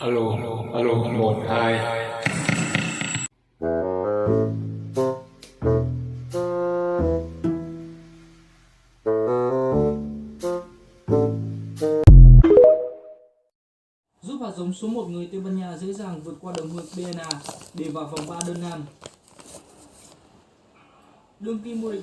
Alo, alo, một, hai. Giúp hạt giống số 1 người Tây Ban Nha dễ dàng vượt qua đồng hương DNA để vào vòng 3 đơn nam. Đương kim vô địch